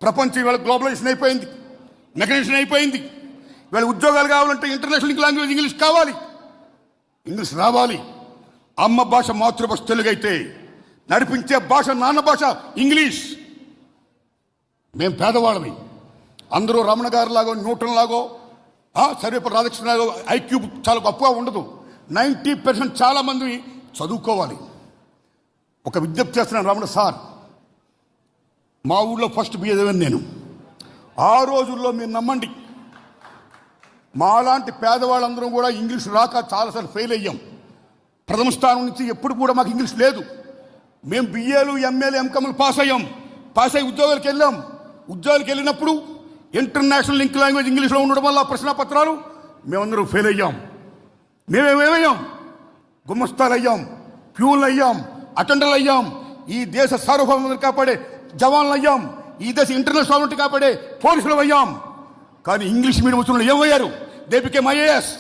ప్రపంచం ఇవాళ గ్లోబలైజేషన్ అయిపోయింది, మెకనైజేషన్ అయిపోయింది. ఇవాళ ఉద్యోగాలు కావాలంటే ఇంటర్నేషనల్ లాంగ్వేజ్ ఇంగ్లీష్ కావాలి, ఇంగ్లీష్ రావాలి. అమ్మ భాష మాతృభాష తెలుగు అయితే నడిపించే భాష నాన్న భాష ఇంగ్లీష్. మేము పేదవాళ్ళమి. అందరూ రమణ గారు లాగో న్యూటన్ లాగో సర్వేపల్లి రాధాకృష్ణ లాగో ఐక్యూ చాలా గొప్పగా ఉండదు. 90% చాలామంది చదువుకోవాలి. ఒక విజ్ఞప్తి చేస్తున్నాను రమణ సార్, మా ఊళ్ళో ఫస్ట్ బిఏ చదివాను నేను. ఆ రోజుల్లో మీరు నమ్మండి, మాలాంటి పేదవాళ్ళందరం కూడా ఇంగ్లీష్ రాక చాలాసార్లు ఫెయిల్ అయ్యాం. ప్రథమ స్థానం నుంచి ఎప్పుడు కూడా మాకు ఇంగ్లీష్ లేదు. మేము బిఏలు ఎంఏలు ఎంకమ్లు పాస్ అయ్యాం. పాస్ అయ్యి ఉద్యోగాలకు వెళ్ళాం. ఉద్యోగాలకు వెళ్ళినప్పుడు ఇంటర్నేషనల్ లింక్ లాంగ్వేజ్ ఇంగ్లీష్లో ఉండడం వల్ల ప్రశ్నపత్రాలు మేమందరం ఫెయిల్ అయ్యాం. మేమేమయ్యాం? గుమ్మస్తాలు అయ్యాం, ప్యూన్లు అయ్యాం, అటెండర్లు అయ్యాం. ఈ దేశ సార్వభౌమతను కాపాడే జవాన్లు అయ్యాం. ఈ దేశ ఇంటర్నల్ సాల్వెంట్ కాపాడే పోలీసులు అయ్యాం. కానీ ఇంగ్లీష్ మీడియం వచ్చిన ఏమయ్యారు? దే బికేమ్ ఐఏఎస్,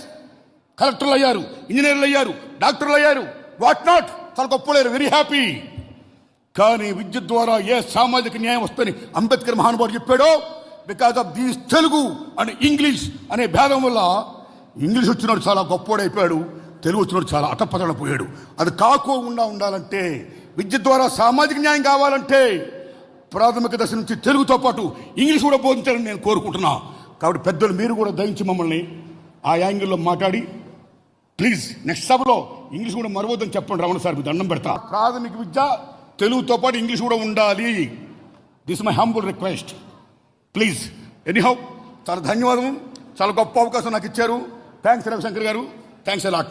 కలెక్టర్లు అయ్యారు, ఇంజనీర్లు అయ్యారు, డాక్టర్లు అయ్యారు, వాట్ నాట్. చాలా గొప్పలేరు, వెరీ హ్యాపీ. కానీ విద్య ద్వారా ఏ సామాజిక న్యాయం వస్తుందని అంబేద్కర్ మహానుభావుడు చెప్పాడో, because of these Telugu and English అనే భేదం వల్ల ఇంగ్లీష్ వచ్చినాడు చాలా గొప్పోడైపోయాడు, తెలుగు వచ్చినాడు చాలా అతపతడపోయాడు. అది కాకోకుండా ఉండాలంటే, విద్య ద్వారా సామాజిక న్యాయం కావాలంటే ప్రాథమిక దశ నుంచి తెలుగుతో పాటు ఇంగ్లీష్ కూడా బోధించాలని నేను కోరుకుంటున్నా. కాబట్టి పెద్దలు మీరు కూడా దయించి మమ్మల్ని ఆ యాంగిల్లో మాట్లాడి ప్లీజ్ నెక్స్ట్ సభలో ఇంగ్లీష్ కూడా మరవద్దని చెప్పండి. రమణ సార్, మీ దండం పెడతా. ప్రాథమిక విద్య తెలుగుతో పాటు ఇంగ్లీష్ కూడా ఉండాలి. This my humble request, please. Anyhow చాలా ధన్యవాదం. చాలా గొప్ప అవకాశం నాకు ఇచ్చారు. థ్యాంక్స్ రవిశంకర్ గారు, థ్యాంక్స్ అలాట్.